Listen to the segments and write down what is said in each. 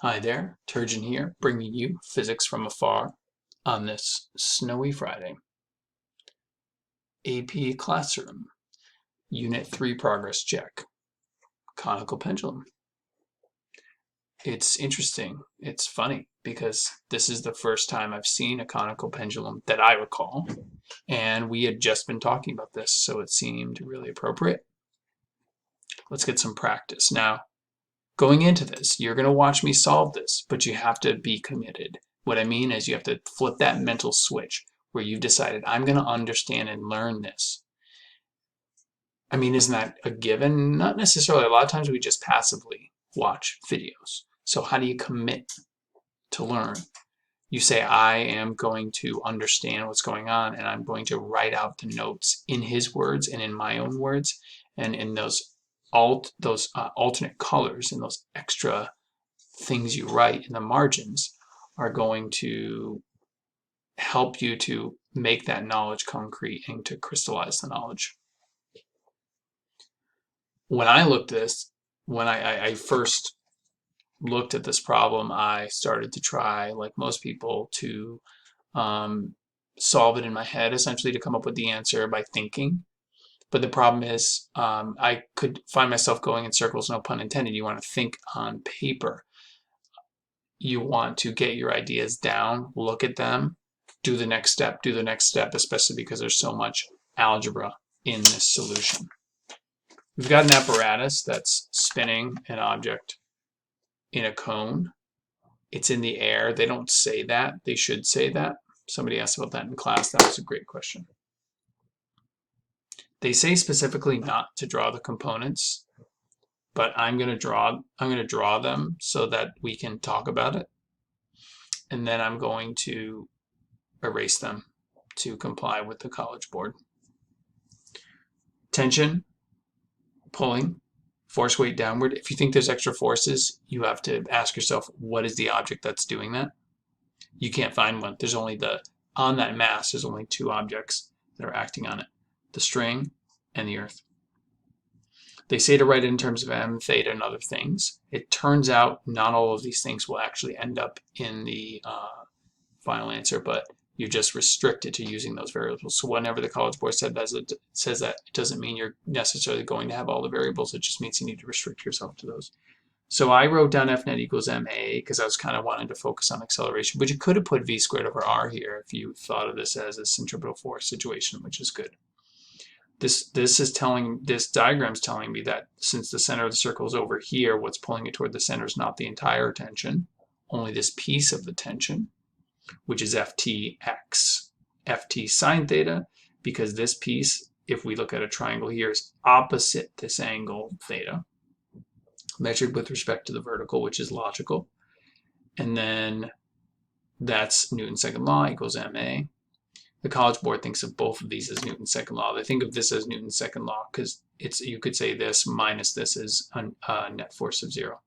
Hi there, Turgeon here, bringing you physics from afar on this snowy Friday. AP Classroom, Unit 3 progress check, conical pendulum. It's interesting, it's funny, because this is the first time I've seen a conical pendulum that I recall, and we had just been talking about this, so it seemed really appropriate. Let's get some practice. Now, going into this, you're going to watch me solve this, but you have to be committed. What I mean is you have to flip that mental switch where you've decided, I'm going to understand and learn this. I mean, isn't that a given? Not necessarily. A lot of times we just passively watch videos. So how do you commit to learn? You say, I am going to understand what's going on, and I'm going to write out the notes in his words and in my own words, and in those alternate colors and those extra things you write in the margins are going to help you to make that knowledge concrete and to crystallize the knowledge. When I first looked at this problem, I started to try, like most people, to solve it in my head, essentially to come up with the answer by thinking. But the problem is I could find myself going in circles, no pun intended. You want to think on paper. You want to get your ideas down, look at them, do the next step, especially because there's so much algebra in this solution. We've got an apparatus that's spinning an object in a cone. It's in the air. They don't say that. They should say that. Somebody asked about that in class. That was a great question. They say specifically not to draw the components, but I'm going to draw them so that we can talk about it. And then I'm going to erase them to comply with the College Board. Tension, pulling, force weight downward. If you think there's extra forces, you have to ask yourself, what is the object that's doing that? You can't find one. There's only on that mass, there's only two objects that are acting on it. The string and the earth. They say to write it in terms of m, theta, and other things. It turns out not all of these things will actually end up in the final answer, but you're just restricted to using those variables. So whenever the College Board says that, it doesn't mean you're necessarily going to have all the variables. It just means you need to restrict yourself to those. So I wrote down F net equals ma because I was kind of wanting to focus on acceleration, but you could have put v squared over r here if you thought of this as a centripetal force situation, which is good. This diagram is telling me that since the center of the circle is over here, what's pulling it toward the center is not the entire tension, only this piece of the tension, which is ftx. Ft sine theta, because this piece, if we look at a triangle here, is opposite this angle theta, measured with respect to the vertical, which is logical. And then that's Newton's second law equals ma. The College Board thinks of both of these as Newton's second law. They think of this as Newton's second law because you could say this minus this is a net force of 0.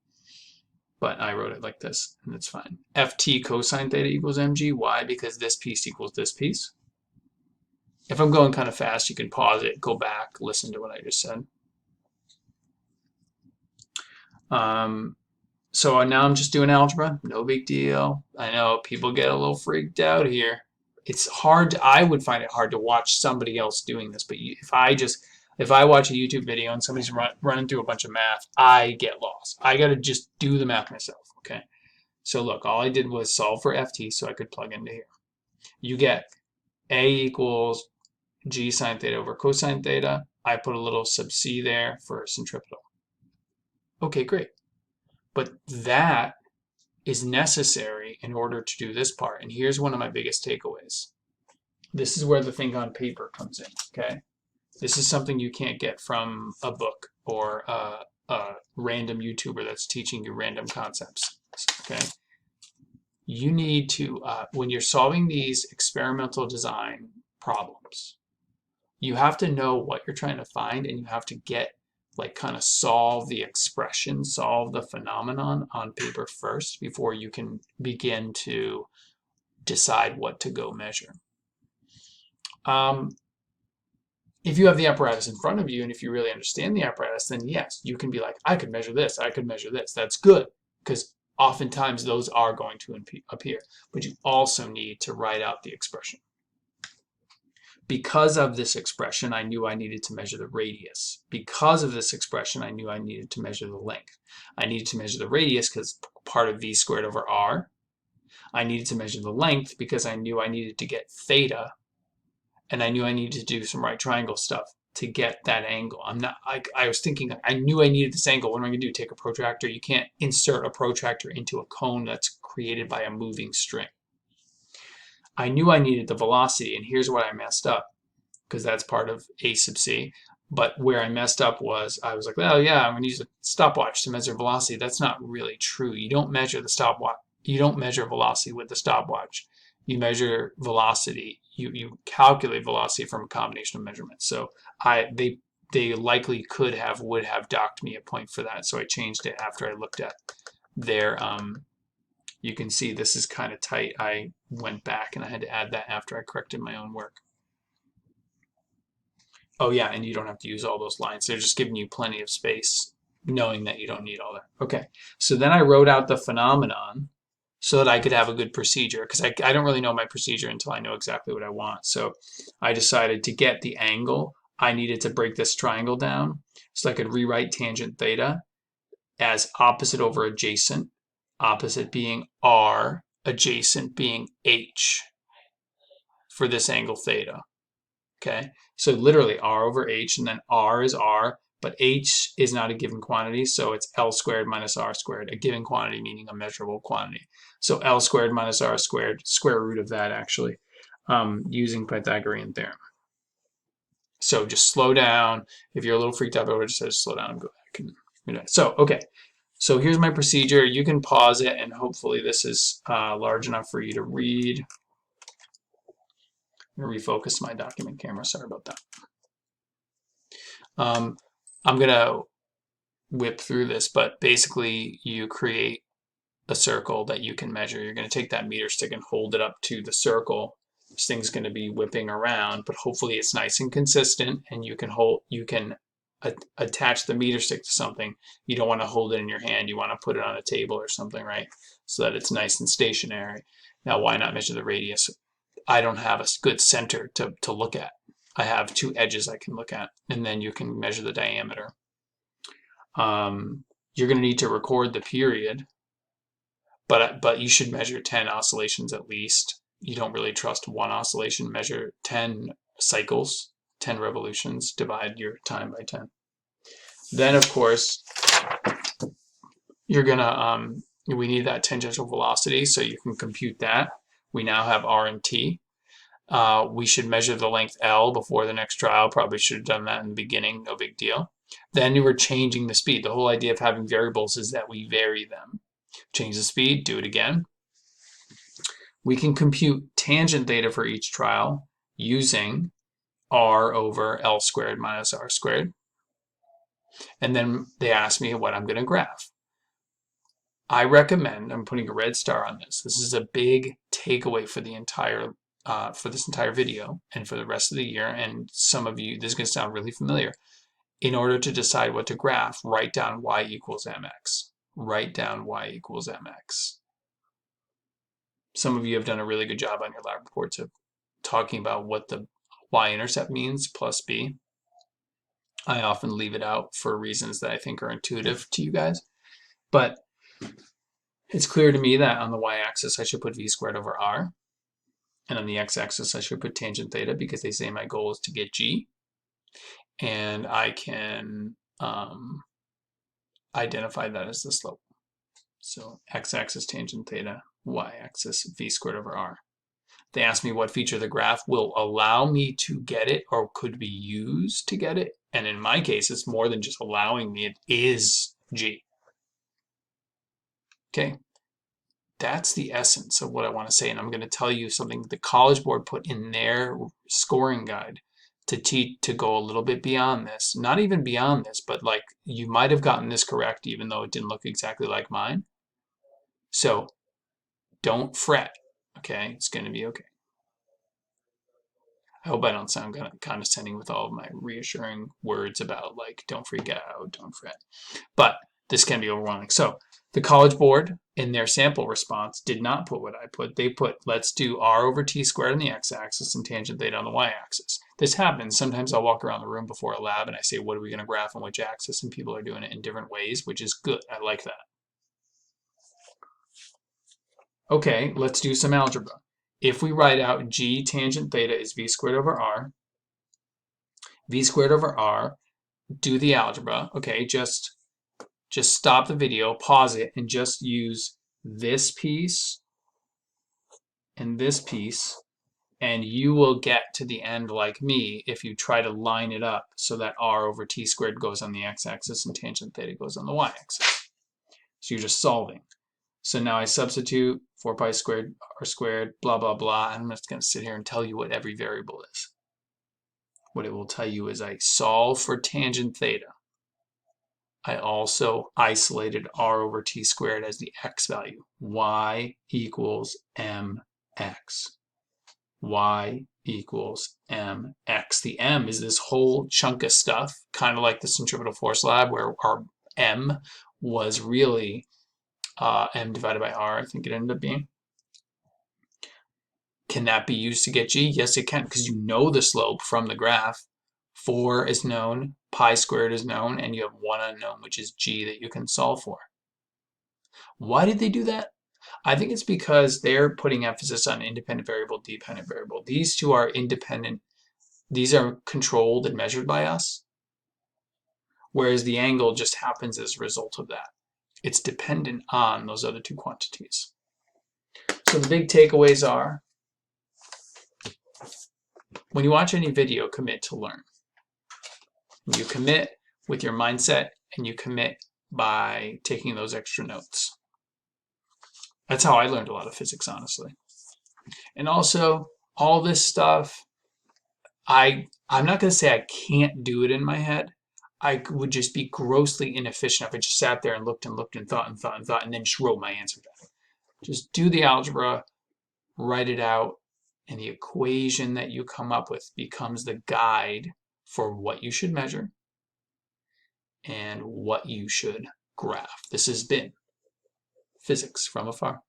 But I wrote it like this, and it's fine. Ft cosine theta equals mg. Why? Because this piece equals this piece. If I'm going kind of fast, you can pause it, go back, listen to what I just said. So now I'm just doing algebra. No big deal. I know people get a little freaked out here. It's hard. I would find it hard to watch somebody else doing this. But if I watch a YouTube video and somebody's running through a bunch of math, I get lost. I got to just do the math myself. Okay. So look, all I did was solve for ft so I could plug into here. You get a equals g sine theta over cosine theta. I put a little sub c there for centripetal. Okay, great. But that is necessary in order to do this part. And here's one of my biggest takeaways. This is where the think on paper comes in, okay? This is something you can't get from a book or a random YouTuber that's teaching you random concepts, okay? You need to, when you're solving these experimental design problems, you have to know what you're trying to find, and you have to get kind of solve the expression, solve the phenomenon on paper first before you can begin to decide what to go measure. If you have the apparatus in front of you and if you really understand the apparatus, then yes, you can be like, I could measure this, I could measure this. That's good because oftentimes those are going to appear, but you also need to write out the expression. Because of this expression, I knew I needed to measure the radius. Because of this expression, I knew I needed to measure the length. I needed to measure the radius because part of v squared over r. I needed to measure the length because I knew I needed to get theta, and I knew I needed to do some right triangle stuff to get that angle. I was thinking, I knew I needed this angle. What am I going to do? Take a protractor? You can't insert a protractor into a cone that's created by a moving string. I knew I needed the velocity, and here's where I messed up, because that's part of A sub c. But where I messed up was, I was like, well, yeah, I'm going to use a stopwatch to measure velocity. That's not really true. You don't measure the stopwatch. You don't measure velocity with the stopwatch. You measure velocity. You calculate velocity from a combination of measurements. So they likely would have docked me a point for that. So I changed it after I looked at their you can see this is kind of tight. I went back and I had to add that after I corrected my own work. Oh yeah, and you don't have to use all those lines. They're just giving you plenty of space, knowing that you don't need all that. Okay, so then I wrote out the phenomenon so that I could have a good procedure, because I don't really know my procedure until I know exactly what I want. So I decided to get the angle, I needed to break this triangle down so I could rewrite tangent theta as opposite over adjacent, opposite being r, adjacent being h for this angle theta. Okay, so literally r over h, and then r is r, but h is not a given quantity, so it's L squared minus R squared, a given quantity meaning a measurable quantity. So L squared minus R squared, square root of that actually, using Pythagorean theorem. So just slow down. If you're a little freaked out, I would just slow down and go back. So, okay. So here's my procedure. You can pause it, and hopefully this is large enough for you to read. I'm going to refocus my document camera. Sorry about that. I'm going to whip through this, but basically you create a circle that you can measure. You're going to take that meter stick and hold it up to the circle. This thing's going to be whipping around, but hopefully it's nice and consistent, and you can attach the meter stick to something. You don't want to hold it in your hand. You want to put it on a table or something, right? So that it's nice and stationary. Now, why not measure the radius? I don't have a good center to look at. I have two edges I can look at, and then you can measure the diameter. You're going to need to record the period, but you should measure 10 oscillations at least. You don't really trust one oscillation. Measure 10 cycles, 10 revolutions, divide your time by 10. Then, of course, you're going to, we need that tangential velocity, so you can compute that. We now have R and T. We should measure the length L before the next trial. Probably should have done that in the beginning. No big deal. Then we're changing the speed. The whole idea of having variables is that we vary them. Change the speed, do it again. We can compute tangent theta for each trial using R over L squared minus R squared. And then they ask me what I'm going to graph. I recommend, I'm putting a red star on this. This is a big takeaway for the entire for this entire video and for the rest of the year. And some of you, this is going to sound really familiar. In order to decide what to graph, write down y equals mx. Write down y equals mx. Some of you have done a really good job on your lab reports of talking about what the y-intercept means, plus b. I often leave it out for reasons that I think are intuitive to you guys. But it's clear to me that on the y-axis I should put v squared over r. And on the x-axis I should put tangent theta, because they say my goal is to get g. And I can identify that as the slope. So x-axis tangent theta, y-axis v squared over r. They ask me what feature of the graph will allow me to get it or could be used to get it. And in my case, it's more than just allowing me, it is g. Okay, that's the essence of what I want to say. And I'm going to tell you something the College Board put in their scoring guide to go a little bit beyond this. Not even beyond this, but like you might have gotten this correct even though it didn't look exactly like mine. So don't fret, okay? It's going to be okay. I hope I don't sound kind of condescending with all of my reassuring words about like don't freak out, don't fret. But this can be overwhelming. So the College Board, in their sample response, did not put what I put. They put, let's do r over t squared on the x-axis and tangent theta on the y-axis. This happens. Sometimes I'll walk around the room before a lab and I say, what are we going to graph on which axis? And people are doing it in different ways, which is good. I like that. Okay, let's do some algebra. If we write out g tangent theta is v squared over r, do the algebra. Okay, just stop the video, pause it, and just use this piece and this piece, and you will get to the end like me if you try to line it up so that r over t squared goes on the x-axis and tangent theta goes on the y-axis. So you're just solving. So now I substitute 4 pi squared r squared, blah, blah, blah. I'm just going to sit here and tell you what every variable is. What it will tell you is I solve for tangent theta. I also isolated r over t squared as the x value. Y equals mx. Y equals mx. The m is this whole chunk of stuff, kind of like the centripetal force lab, where our m was really m divided by r, I think it ended up being. Can that be used to get g? Yes, it can, because you know the slope from the graph. 4 is known, pi squared is known, and you have one unknown, which is g, that you can solve for. Why did they do that? I think it's because they're putting emphasis on independent variable, dependent variable. These two are independent. These are controlled and measured by us, whereas the angle just happens as a result of that. It's dependent on those other two quantities. So the big takeaways are, when you watch any video, commit to learn. You commit with your mindset, and you commit by taking those extra notes. That's how I learned a lot of physics, honestly. And also, all this stuff, I'm not going to say I can't do it in my head. I would just be grossly inefficient if I just sat there and looked and looked and thought and thought and thought and then just wrote my answer down. Just do the algebra, write it out, and the equation that you come up with becomes the guide for what you should measure and what you should graph. This has been Physics from Afar.